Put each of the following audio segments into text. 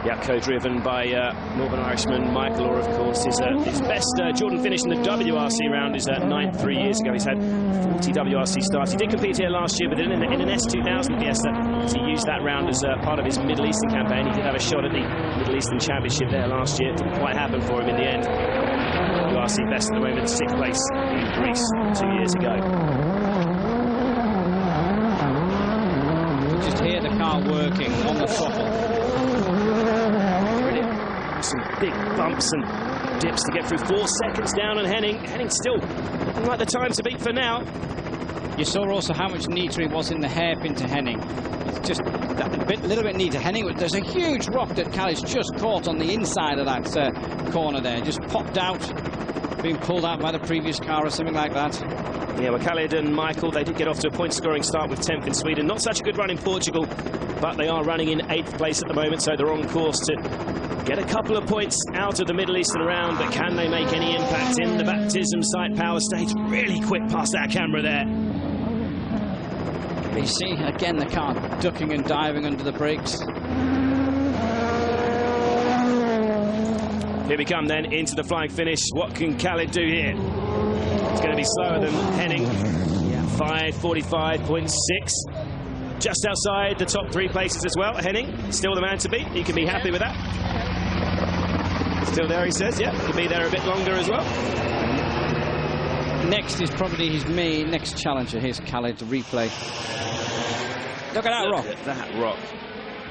Yeah, co-driven by Northern Irishman Michael Orr, of course. His best Jordan finish in the WRC round is 9th 3 years ago. He's had 40 WRC starts. He did compete here last year, but in an S2000 Fiesta, he used that round as part of his Middle Eastern campaign. He did have a shot at the Middle Eastern Championship there last year. It didn't quite happen for him in the end. WRC best at the moment, 6th place in Greece 2 years ago. You just hear the car working on the throttle. Some big bumps and dips to get through. 4 seconds down on Henning. Henning still looking like the time to beat for now. You saw also how much neater he was in the hairpin to Henning. It's just a little bit neater. Henning, there's a huge rock that Khalid's just caught on the inside of that corner there. Just popped out, being pulled out by the previous car or something like that. Yeah, well, Khalid and Michael, they did get off to a point-scoring start with 10th in Sweden. Not such a good run in Portugal, but they are running in 8th place at the moment, so they're on course to get a couple of points out of the Middle Eastern round. But can they make any impact in the baptism site power stage? Really quick past that camera there. You see, again, the car ducking and diving under the brakes. Here we come then into the flying finish. What can Khalid do here? It's going to be slower than Henning. Yeah, 5:45.6. Just outside the top 3 places as well. Henning, still the man to beat. He can be happy with that. Still there, he says. Yeah, he'll be there a bit longer as well. Next is probably his main next challenger. Here's Khalid to replay. Look at that rock. Look at that rock.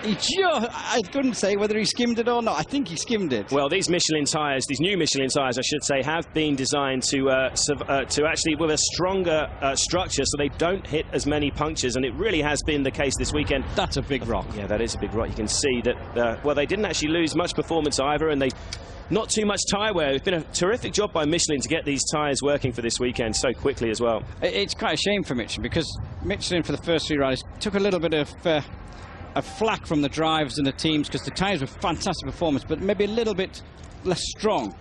I couldn't say whether he skimmed it or not. I think he skimmed it. Well, these Michelin tyres, these new Michelin tyres, I should say, have been designed to actually with a stronger structure, so they don't hit as many punctures, and it really has been the case this weekend. That's a big rock. Yeah, that is a big rock. You can see that. Well, they didn't actually lose much performance either, and they not too much tyre wear. It's been a terrific job by Michelin to get these tyres working for this weekend so quickly as well. It's quite a shame for Michelin, because Michelin for the first 3 rides took a little bit of a flack from the drivers and the teams, because the tyres were fantastic performance, but maybe a little bit less strong.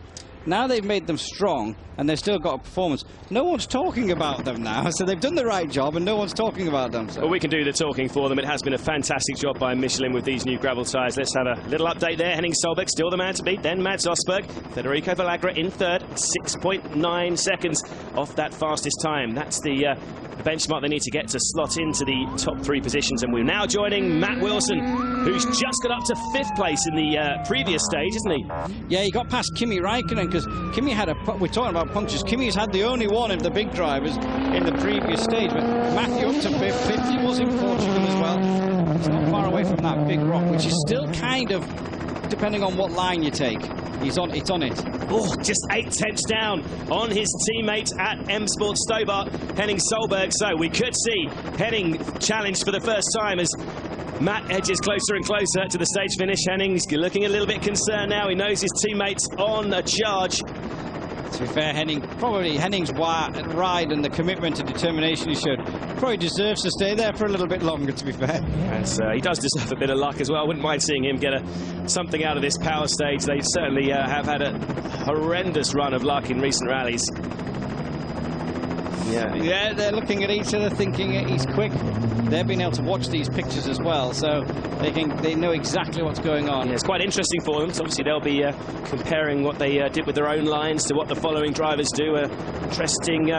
Now they've made them strong and they've still got a performance. No one's talking about them now, so they've done the right job and no one's talking about them. So. Well, we can do the talking for them. It has been a fantastic job by Michelin with these new gravel tyres. Let's have a little update there. Henning Solberg still the man to beat, then Mads Osberg. Federico Villagra in 3rd, 6.9 seconds off that fastest time. That's the benchmark they need to get to slot into the top 3 positions. And we're now joining Matt Wilson, who's just got up to 5th place in the previous stage, isn't he? Yeah, he got past Kimi Räikkönen, because Kimi had we're talking about punctures. Kimi's had the only one of the big drivers in the previous stage, but Matthew up to 5th. He was in Portugal as well. It's not far away from that big rock, which is still kind of, depending on what line you take, it's on it. Oh, just 8/10 down on his teammate at M Sport Stobart, Henning Solberg. So we could see Henning challenged for the first time as Matt edges closer and closer to the stage finish. Henning's looking a little bit concerned now. He knows his teammate's on a charge. To be fair, Henning's ride and the commitment and determination he showed probably deserves to stay there for a little bit longer, to be fair. And he does deserve a bit of luck as well. I wouldn't mind seeing him get something out of this power stage. They certainly have had a horrendous run of luck in recent rallies. Yeah, they're looking at each other thinking he's quick. They've been able to watch these pictures as well, so they know exactly what's going on. Yeah, it's quite interesting for them. So obviously they'll be comparing what they did with their own lines to what the following drivers do. Interesting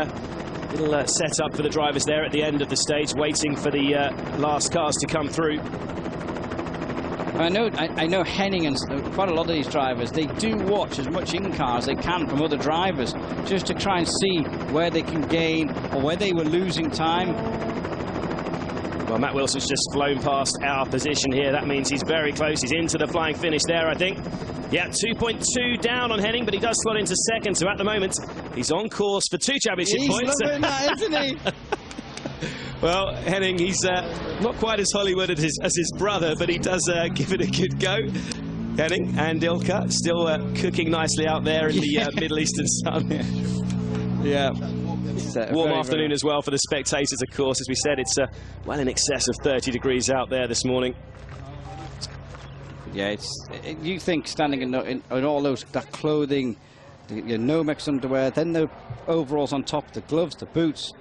little setup for the drivers there at the end of the stage, waiting for the last cars to come through. I know Henning and quite a lot of these drivers, they do watch as much in-car as they can from other drivers, just to try and see where they can gain or where they were losing time. Well, Matt Wilson's just flown past our position here. That means he's very close. He's into the flying finish there, I think. Yeah, 2.2 down on Henning, but he does slot into 2nd. So at the moment, he's on course for 2 championship points. He's loving that, isn't he? Well, Henning, he's not quite as Hollywood as his brother, but he does give it a good go. Henning and Ilka still cooking nicely out there in the Middle Eastern sun. Yeah. Warm afternoon as well for the spectators, of course. As we said, it's well in excess of 30 degrees out there this morning. Yeah, you think standing in all that clothing, your Nomex underwear, then the overalls on top, the gloves, the boots,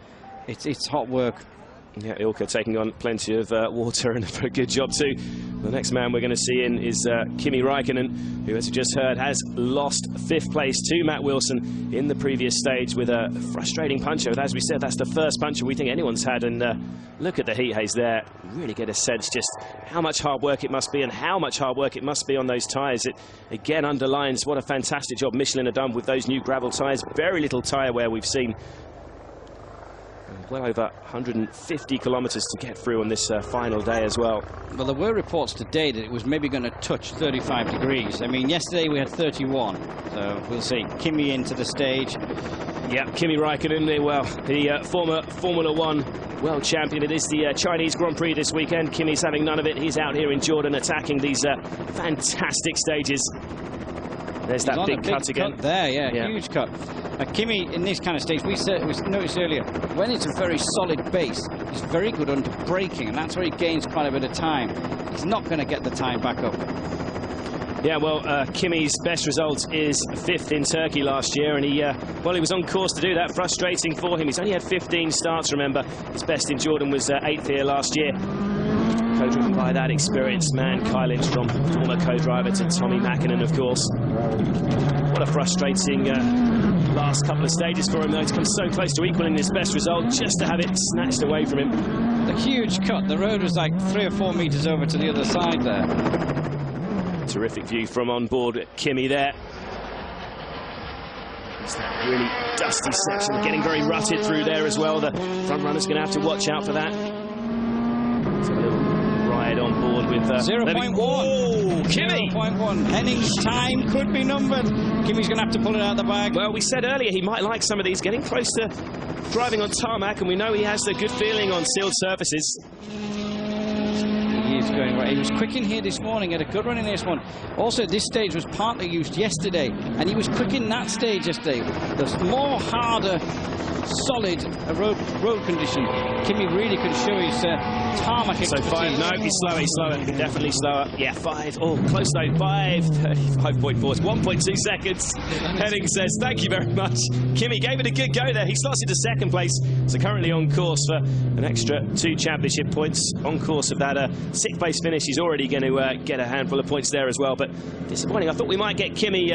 it's hot work. Yeah, Ilka taking on plenty of water and a good job too. The next man we're going to see in is Kimi Räikkönen, who, as you just heard, has lost 5th place to Matt Wilson in the previous stage with a frustrating puncher. As we said, that's the first puncher we think anyone's had, and look at the heat haze there. Really get a sense just how much hard work it must be and how much hard work it must be on those tyres. It again underlines what a fantastic job Michelin have done with those new gravel tyres. Very little tyre wear we've seen. Well over 150 kilometres to get through on this final day as well. Well, there were reports today that it was maybe going to touch 35 degrees. I mean, yesterday we had 31, so we'll see. Kimi into the stage. Yeah, Kimi Räikkönen, well, the former Formula 1 world champion. It is the Chinese Grand Prix this weekend. Kimi's having none of it. He's out here in Jordan attacking these fantastic stages. There's that big cut again. There, yeah, huge cut. Kimi, in this kind of stage, we noticed earlier, when it's a very solid base, he's very good under braking, and that's where he gains quite a bit of time. He's not going to get the time back up. Yeah, well, Kimi's best result is 5th in Turkey last year, and he was on course to do that. Frustrating for him. He's only had 15 starts, remember. His best in Jordan was 8th here last year. Co-driven by that experienced man, Kyle Lindstrom, former co-driver to Tommy Mäkinen, of course. What a frustrating last couple of stages for him, though. He's come so close to equaling his best result, just to have it snatched away from him. The huge cut. The road was like 3 or 4 metres over to the other side there. Terrific view from on board Kimi there. It's that really dusty section, getting very rutted through there as well. The front runner's going to have to watch out for that. So a little ride on board with 0.1. Oh, Kimi! 0.1. Henning's time could be numbered. Kimi's going to have to pull it out of the bag. Well, we said earlier he might like some of these, getting close to driving on tarmac, and we know he has a good feeling on sealed surfaces. He is going right. He was quick in here this morning, had a good run in this one. Also, this stage was partly used yesterday, and he was quick in that stage yesterday. There's more harder, solid road condition. Kimi really can show his tarmac expertise. So 5, no, he's slower, definitely slower. Yeah, 5, oh, close though, 5.4, it's 1.2 seconds. Henning says, thank you very much. Kimi gave it a good go there. He slots into 2nd place, so currently on course for an extra 2 championship points. On course of that 6th place finish, he's already going to get a handful of points there as well, but disappointing. I thought we might get Kimi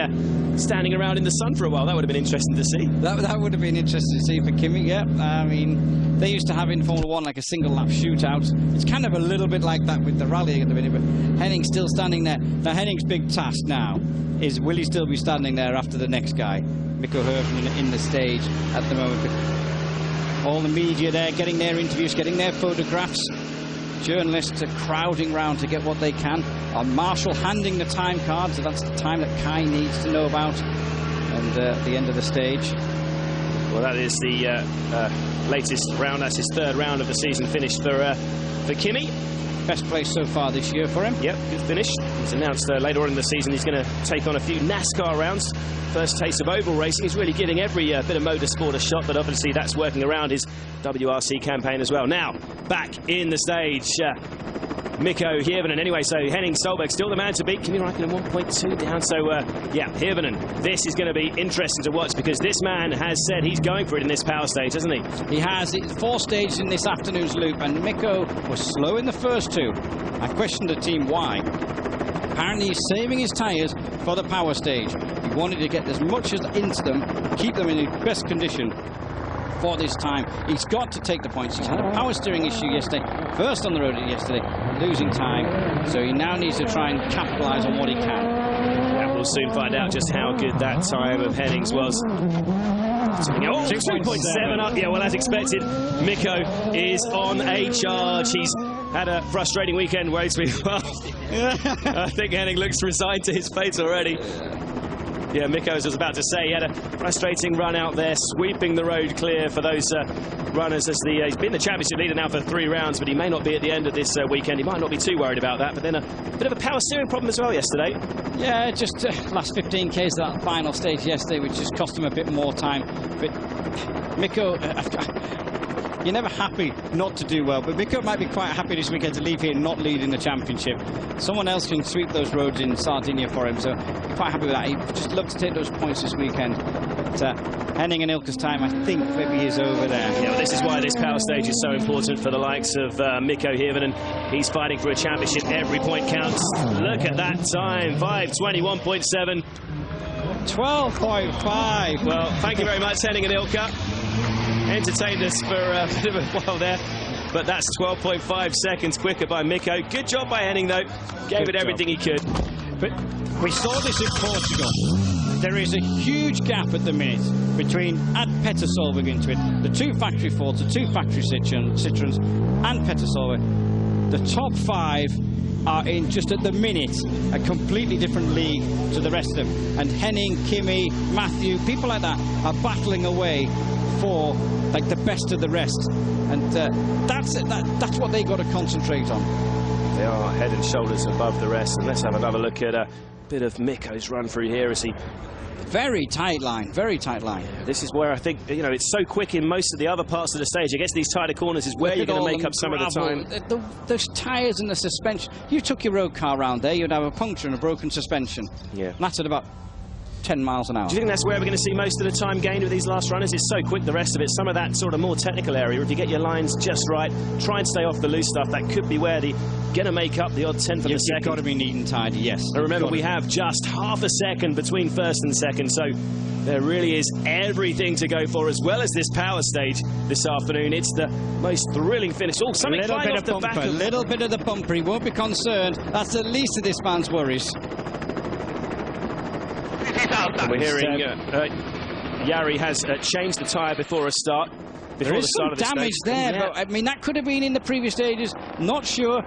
standing around in the sun for a while. That would have been interesting to see. That would have been interesting to see for Kimi, yeah. I mean, they used to have in Formula 1 like a single lap shootout. It's kind of a little bit like that with the rally at the minute, but Henning's still standing there. Now, Henning's big task now is, will he still be standing there after the next guy? Mikko Hirvonen in the stage at the moment. All the media there getting their interviews, getting their photographs. Journalists are crowding round to get what they can. Marshall handing the time card, so that's the time that Kai needs to know about. And at the end of the stage. Well, that is the latest round. That's his 3rd round of the season finish for Kimi. Best place so far this year for him. Yep, good finish. He's announced later on in the season he's going to take on a few NASCAR rounds. First taste of oval racing. He's really giving every bit of motorsport a shot, but obviously that's working around his WRC campaign as well. Now, back in the stage, Mikko Hirvonen. Anyway, so Henning Solberg still the man to beat. Kimi Räikkönen 1.2 down. So, yeah, Hirvonen. This is going to be interesting to watch because this man has said he's going for it in this power stage, hasn't he? He has. It's 4 stages in this afternoon's loop, and Mikko was slow in the first 2. I questioned the team why. Apparently, he's saving his tyres for the power stage. He wanted to get as much as into them, keep them in the best condition for this time. He's got to take the points. He's had a power steering issue yesterday, first on the road yesterday, losing time, so he now needs to try and capitalise on what he can. Yeah, we'll soon find out just how good that time of Henning's was. Oh, 2.7 up. Yeah, well, as expected, Mikko is on a charge. He's had a frustrating weekend where he's been, well, I think Henning looks resigned to his fate already. Yeah, Mikko, as I was about to say, he had a frustrating run out there, sweeping the road clear for those runners. As he's been the championship leader now for 3 rounds, but he may not be at the end of this weekend. He might not be too worried about that, but then a bit of a power steering problem as well yesterday. Yeah, just last 15 Ks of that final stage yesterday, which just cost him a bit more time. But Mikko, you're never happy not to do well, but Mikko might be quite happy this weekend to leave here not leading the championship. Someone else can sweep those roads in Sardinia for him, so quite happy with that. He'd just love to take those points this weekend. But Henning and Ilkka's time, I think, maybe is over there. Yeah, well, this is why this power stage is so important for the likes of Mikko Hirvonen. He's fighting for a championship. Every point counts. Look at that time, 5:21.7. 12.5. Well, thank you very much, Henning and Ilkka. Entertained us for a bit of a while there. But that's 12.5 seconds quicker by Mikko. Good job by Henning, though. Gave it everything he could. But we saw this in Portugal. There is a huge gap at the minute between Petter Solberg into it, the two factory Fords, the two factory Citroens, and Petter Solberg. The top 5 are in, just at the minute, a completely different league to the rest of them. And Henning, Kimi, Matthew, people like that are battling away for like the best of the rest. And that's what they got to concentrate on. They are head and shoulders above the rest. And let's have another look at a bit of Mikko's run through here as he... Very tight line, very tight line. This is where I think, you know, it's so quick in most of the other parts of the stage. I guess these tighter corners is where you're going to make up some of the time. Those tyres and the suspension. You took your road car around there, you'd have a puncture and a broken suspension. Yeah. And that's at about 10 miles an hour. Do you think that's where we're going to see most of the time gained with these last runners? It's so quick, the rest of it. Some of that sort of more technical area, if you get your lines just right, try and stay off the loose stuff, that could be where they're going to make up the odd tenth of a second. You've got to be neat and tidy, yes. And remember, we have just half a second between first and second, so there really is everything to go for, as well as this power stage this afternoon. It's the most thrilling finish. Oh, something flying off the back. A little bit of the bumper. He won't be concerned. That's the least of this man's worries. And we're hearing Jari has changed the tyre before a start. There is some damage there, but I mean, that could have been in the previous stages. Not sure.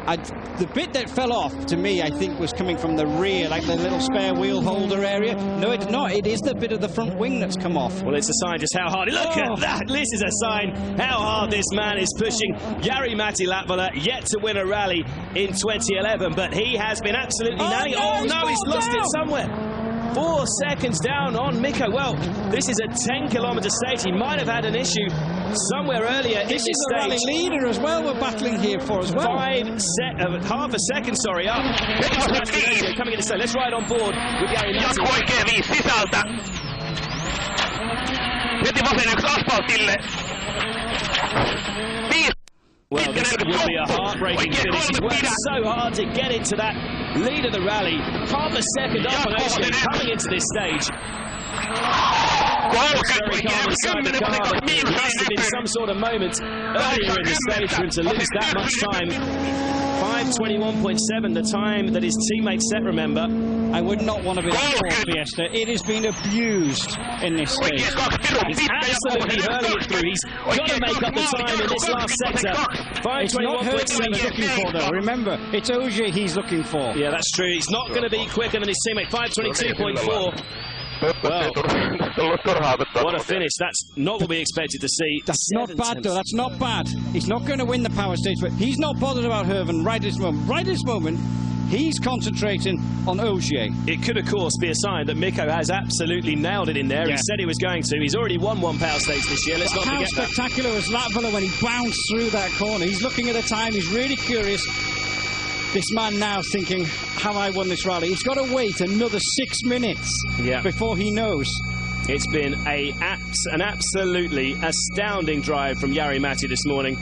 The bit that fell off, to me, I think, was coming from the rear, like the little spare wheel holder area. No, it's not. It is the bit of the front wing that's come off. Well, it's a sign just how hard. Look at that. This is a sign how hard this man is pushing. Jari-Matti Latvala yet to win a rally in 2011, but he has been absolutely nailing. Oh, no, he's lost it somewhere. 4 seconds down on Mikko. Well, this is a 10-kilometre stage. He might have had an issue somewhere earlier in this stage. This is a rally leader as well we're battling here for as well. Half a second, sorry, up. Coming into stage. Let's ride on board with Jari-Matti. Well, this will be a heartbreaking finish. He worked so hard to get into that lead of the rally. Half a second up on Ocean coming into this stage. Very calm inside the car, but there must have been some sort of moment earlier in the stage for him to lose that much time. 5:21.7, the time that his teammates set, remember. I would not want to be that Ford Fiesta. It has been abused in this stage. He's absolutely hurling it through. He's got to make up the time in this last sector. 5:21.7 he's looking for, though. Remember, it's Ogier he's looking for. Yeah, that's true. He's not going to be quicker than his teammate. 5:22.4. Well, what a finish. That's not what we expected to see. That's not bad, though. That's not bad. He's not going to win the power stage, but he's not bothered about Hirvonen right at this moment. Right at this moment, he's concentrating on Ogier. It could, of course, be a sign that Mikko has absolutely nailed it in there. Yeah. He said he was going to. He's already won one power stage this year. Let's not forget that. How spectacular was Latvala when he bounced through that corner. He's looking at the time. He's really curious. This man now thinking, have I won this rally? He's got to wait another 6 minutes before he knows. It's been an absolutely astounding drive from Jari-Matti this morning.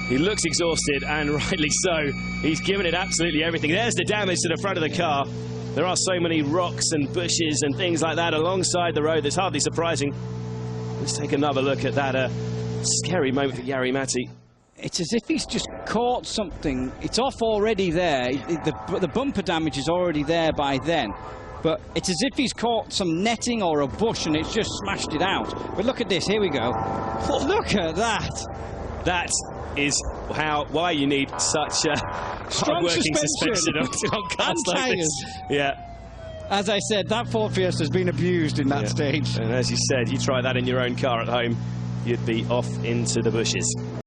He looks exhausted, and rightly so. He's given it absolutely everything. There's the damage to the front of the car. There are so many rocks and bushes and things like that alongside the road. That's hardly surprising. Let's take another look at that scary moment for Jari-Matti. It's as if he's just caught something. It's off already there. The bumper damage is already there by then. But it's as if he's caught some netting or a bush and it's just smashed it out. But look at this. Here we go. Look at that. That is why you need such a hard-working suspension on cars like this. Yeah. As I said, that Ford Fiesta has been abused in that stage. And as you said, you try that in your own car at home, you'd be off into the bushes.